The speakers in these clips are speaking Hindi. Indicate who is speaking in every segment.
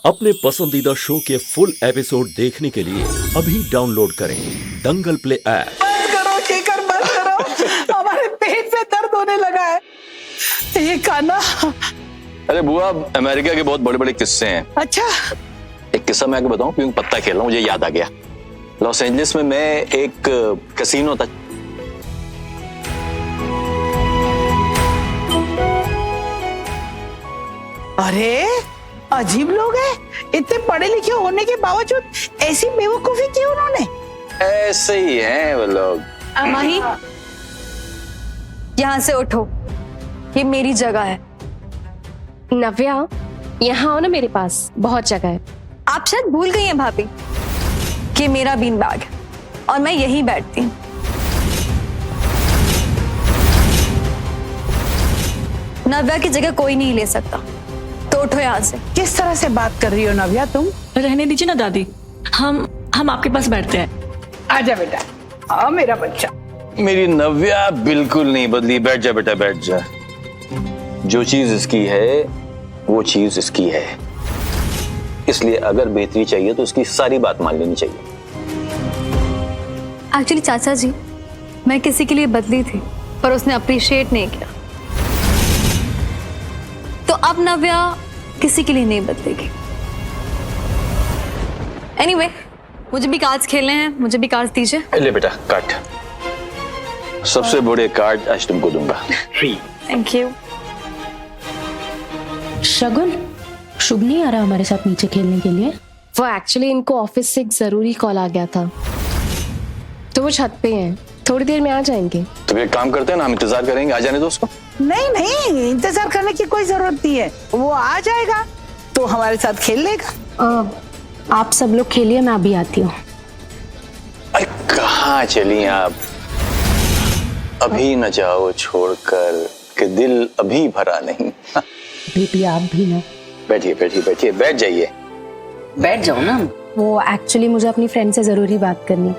Speaker 1: अपने पसंदीदा शो के फुल एपिसोड देखने के लिए अभी डाउनलोड करें दंगल प्ले ऐप।
Speaker 2: बंद करो शेखर, बंद करो। हमारे पेट में दर्द होने लगा है। ये खाना।
Speaker 3: अरे बुआ, अमेरिका के बहुत बड़े बड़े किस्से हैं।
Speaker 2: अच्छा,
Speaker 3: एक किस्सा मैं आपको बताऊं, क्योंकि पत्ता खेल रहा हूं, मुझे याद आ गया। लॉस एंजलिस में मैं एक कैसीनो था।
Speaker 2: अरे अजीब लोग हैं। इतने पढ़े लिखे होने के बावजूद ऐसी बेवकूफी की उन्होंने।
Speaker 3: ऐसे ही हैं वो लोग।
Speaker 4: माही, यहाँ से उठो, ये मेरी जगह है।
Speaker 5: नव्या, यहाँ आओ ना, मेरे पास बहुत जगह है।
Speaker 4: आप शायद भूल गई हैं भाभी कि मेरा बीन बैग है और मैं यहीं बैठती हूँ। नव्या की जगह कोई नहीं ले सकता, तो उठो यहाँ से।
Speaker 2: किस तरह से बात कर रही हो नव्या तुम?
Speaker 6: रहने दीजिए ना दादी, हम आपके पास बैठते हैं।
Speaker 2: आजा बेटा, आ मेरा बच्चा।
Speaker 3: मेरी नव्या बिल्कुल नहीं बदली। बैठ जा बेटा, बैठ जा। जो चीज इसकी है वो चीज इसकी है, इसलिए अगर बेहतरी चाहिए तो उसकी सारी बात मान लेनी चाहिए।
Speaker 4: एक्चुअली चाचा जी, मैं किसी के लिए बदली थी पर उसने अप्रिशिएट नहीं किया, तो अब नव्या किसी के लिए नहीं बदलेगी। एनीवे, मुझे भी कार्ड्स खेलने हैं, मुझे भी कार्ड्स दीजिए।
Speaker 3: ले बेटा, काट। सबसे बड़े कार्ड आज तुमको दूंगा।
Speaker 4: Thank you.
Speaker 5: शगुन, शुभ नहीं आ रहा हमारे साथ नीचे खेलने के लिए। वो एक्चुअली इनको ऑफिस से एक जरूरी कॉल आ गया था, तो वो छत पे हैं, थोड़ी देर में आ जाएंगे।
Speaker 3: तो एक काम करते हैं ना, हम इंतजार करेंगे, आ जाने दो उसको।
Speaker 2: नहीं नहीं, इंतजार करने की कोई जरूरत नहीं है। वो आ जाएगा तो हमारे साथ खेल लेगा।
Speaker 5: आप सब लोग खेलिए, मैं अभी आती हूँ।
Speaker 3: अरे कहाँ चली आप? अभी न जाओ छोड़कर, कि दिल अभी भरा नहीं।
Speaker 5: बेबी आप भी ना।
Speaker 3: बैठिए बैठिए बैठिए, बैठ जाइए।
Speaker 2: बैठ जाओ ना।
Speaker 5: वो एक्चुअली मुझे अपनी फ्रेंड से जरूरी बात करनी।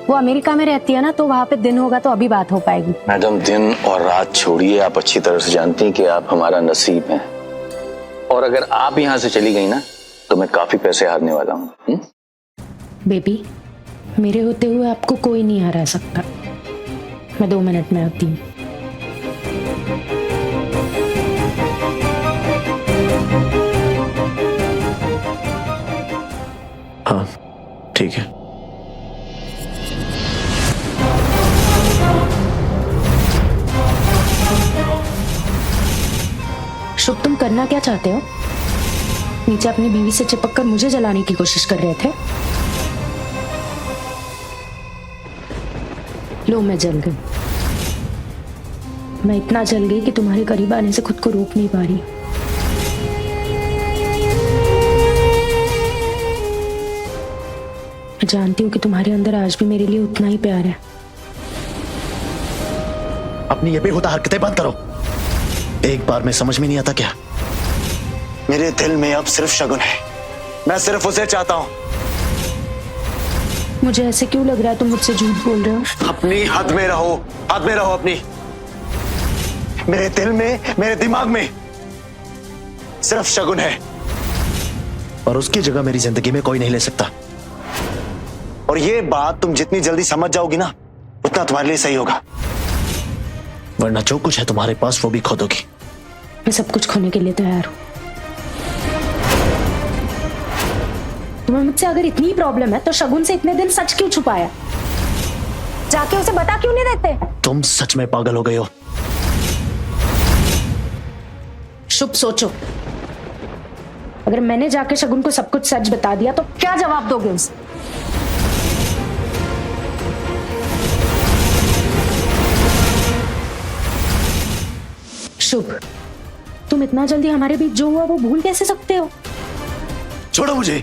Speaker 5: वो अमेरिका में रहती है ना, तो वहाँ पे दिन होगा तो अभी बात हो पाएगी।
Speaker 3: मैडम, दिन और रात छोड़िए, आप अच्छी तरह से जानती हैं कि आप हमारा नसीब हैं, और अगर आप यहाँ से चली गई ना तो मैं काफी पैसे हारने वाला हूँ।
Speaker 5: बेबी, मेरे होते हुए आपको कोई नहीं हरा सकता। मैं 2 मिनट में आती हूँ।
Speaker 7: हाँ ठीक है।
Speaker 5: शुभ, तुम करना क्या चाहते हो? नीचे अपनी बीवी से चिपक कर मुझे जलाने की कोशिश कर रहे थे। लो, मैं जल गई। मैं इतना जल गई कि तुम्हारे करीब आने से खुद को रोक नहीं पा रही। मैं जानती हूँ कि तुम्हारे अंदर आज भी मेरे लिए उतना ही प्यार है।
Speaker 7: अपनी ये बेहुदा हरकतें बंद करो। एक बार में समझ में नहीं आता क्या? मेरे दिल में अब सिर्फ शगुन है, मैं सिर्फ उसे चाहता हूं।
Speaker 5: मुझे ऐसे क्यों लग रहा है तुम मुझसे झूठ बोल रहे हो?
Speaker 7: अपनी हद में रहो, हद में रहो अपनी। मेरे दिल में, मेरे दिमाग में सिर्फ शगुन है, और उसकी जगह मेरी जिंदगी में कोई नहीं ले सकता। और ये बात तुम जितनी जल्दी समझ जाओगी ना, उतना तुम्हारे लिए सही होगा, वरना जो कुछ है तुम्हारे पास वो भी खो दोगी।
Speaker 5: मैं सब कुछ खोने के लिए तैयार हूं। तुम्हें मुझसे अगर इतनी प्रॉब्लम है तो शगुन से इतने दिन सच क्यों छुपाया? जाके उसे बता क्यों नहीं देते?
Speaker 7: तुम सच में पागल हो गए हो।
Speaker 5: शुभ, सोचो, अगर मैंने जाके शगुन को सब कुछ सच बता दिया तो क्या जवाब दोगे उसे? शुभ, तुम इतना जल्दी हमारे बीच जो हुआ वो भूल कैसे सकते हो?
Speaker 7: छोड़ो मुझे,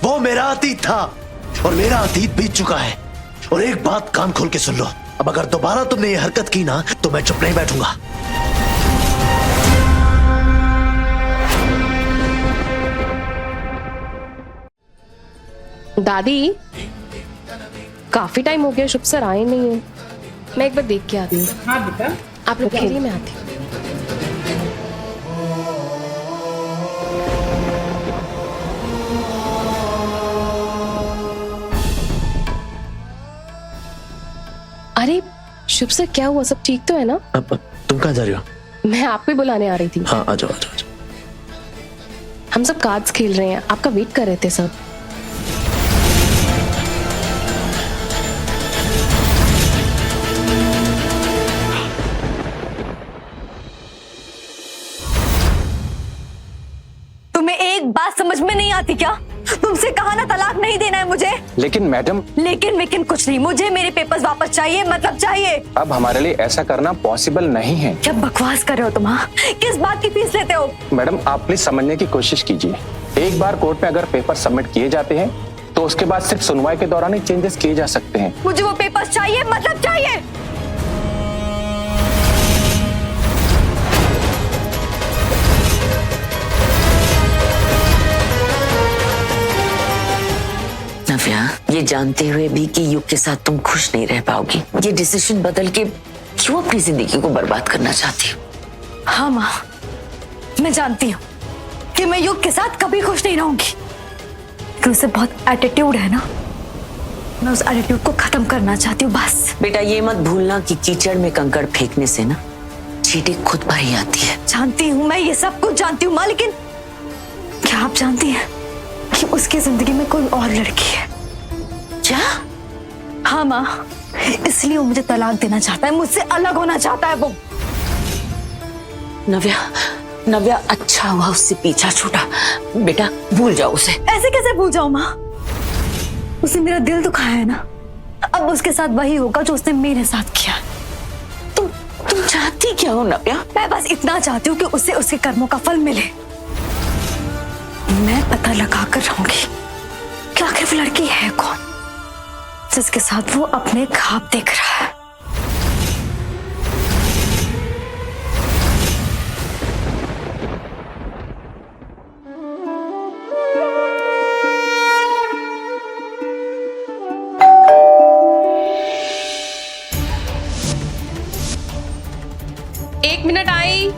Speaker 7: वो मेरा अतीत था और मेरा अतीत बीत चुका है। और एक बात कान खोल के सुन लो, अब अगर दोबारा तुमने ये हरकत की ना तो मैं चुप नहीं बैठूंगा।
Speaker 5: दादी, काफी टाइम हो गया, शुभ सर आए नहीं है। मैं एक बार देख के आती हूँ।
Speaker 2: हाँ बेटा,
Speaker 5: आप लोग खेलिए, मैं आती हूँ। शुभ से क्या हुआ, सब ठीक तो है ना?
Speaker 7: अब तुम कहाँ जा रही हो?
Speaker 5: मैं आपको ही बुलाने आ रही थी।
Speaker 7: हाँ आ जाओ आ जाओ आ जाओ।
Speaker 5: हम सब कार्ड्स खेल रहे हैं, आपका वेट कर रहे थे सब।
Speaker 4: तुम्हें एक बात समझ में नहीं आती क्या? तुमसे कहा ना तलाक नहीं देना है मुझे।
Speaker 8: लेकिन मैडम,
Speaker 4: लेकिन कुछ नहीं, मुझे मेरे पेपर्स वापस चाहिए, मतलब चाहिए।
Speaker 8: अब हमारे लिए ऐसा करना पॉसिबल नहीं है।
Speaker 4: क्या बकवास कर रहे हो तुम? हाँ? किस बात की फीस लेते हो?
Speaker 8: मैडम आप प्लीज समझने की कोशिश कीजिए। एक बार कोर्ट में अगर पेपर सबमिट किए जाते हैं तो उसके बाद सिर्फ सुनवाई के दौरान ही चेंजेस किए जा सकते हैं।
Speaker 4: मुझे वो पेपर्स चाहिए, मतलब चाहिए।
Speaker 9: नव्या, ये जानते हुए भी कि युग के साथ तुम खुश नहीं रह पाओगी, ये डिसीजन बदल के क्यों अपनी जिंदगी को बर्बाद करना चाहती हो?
Speaker 4: हाँ माँ, मैं जानती हूँ कि मैं युग के साथ कभी खुश नहीं रहूंगी, कि उसे बहुत एटीट्यूड है ना, मैं उस एटीट्यूड को खत्म करना चाहती हूँ बस।
Speaker 9: बेटा ये मत भूलना कि कीचड़ में कंकड़ फेंकने से ना चींटी खुद पर ही आती है।
Speaker 4: जानती हूँ, मैं ये सब कुछ जानती हूँ माँ, लेकिन क्या आप जानती हैं कि उसकी जिंदगी में कोई और लड़की है?
Speaker 9: क्या?
Speaker 4: हाँ माँ, इसलिए वो मुझे तलाक देना चाहता है, मुझसे अलग होना चाहता है वो।
Speaker 9: नव्या, नव्या अच्छा हुआ उससे पीछा छूटा। बेटा भूल जाओ उसे।
Speaker 4: ऐसे कैसे भूल जाऊं माँ? उसने मेरा दिल दुखाया है ना, अब उसके साथ वही होगा जो उसने मेरे साथ किया।
Speaker 9: तुम चाहती क्या हो नव्या?
Speaker 4: मैं बस इतना चाहती हूँ कि उसे उसके कर्मों का फल मिले। मैं पता लगा कर रहूंगी कि आखिर वो लड़की है कौन जिसके साथ वो अपने ख्वाब देख रहा है।
Speaker 5: एक मिनट आई।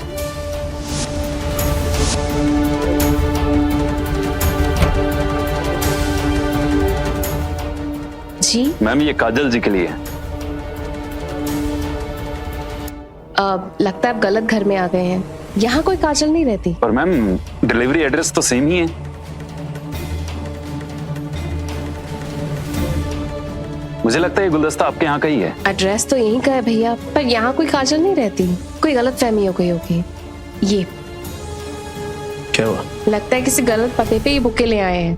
Speaker 5: जी
Speaker 3: मैम ये काजल जी के लिए है।
Speaker 5: लगता है आप गलत घर में आ गए हैं, यहाँ कोई काजल नहीं रहती।
Speaker 3: पर मैम डिलीवरी एड्रेस तो सेम ही है। मुझे लगता है ये गुलदस्ता आपके यहाँ का ही है।
Speaker 5: एड्रेस तो यहीं का है भैया, पर यहाँ कोई काजल नहीं रहती, कोई गलतफहमी हो गई होगी। ये
Speaker 7: क्या हुआ?
Speaker 5: लगता है किसी गलत पते पे ये बुके ले आए हैं,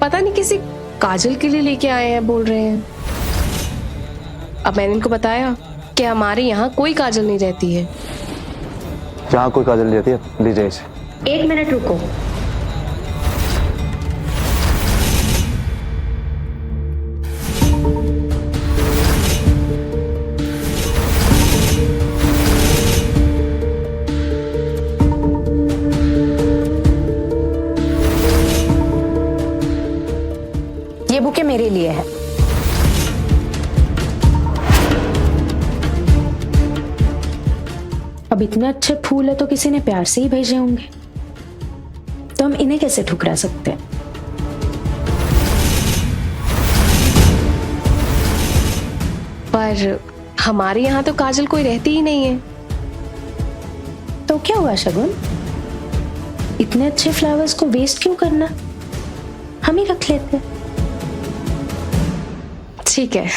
Speaker 5: पता नहीं किसी काजल के लिए लेके आए हैं बोल रहे हैं। अब मैंने इनको बताया कि हमारे यहाँ कोई काजल नहीं रहती है।
Speaker 8: जहाँ कोई काजल नहीं रहती है, लीजिए इसे।
Speaker 5: एक मिनट रुको।
Speaker 9: ये बुके मेरे लिए है।
Speaker 10: अब इतने अच्छे फूल है तो किसी ने प्यार से ही भेजे होंगे, तो हम इन्हें कैसे ठुकरा सकते हैं?
Speaker 5: पर हमारे यहाँ तो काजल कोई रहती ही नहीं है।
Speaker 10: तो क्या हुआ शगुन, इतने अच्छे फ्लावर्स को वेस्ट क्यों करना, हम ही रख लेते हैं।
Speaker 5: ठीक है,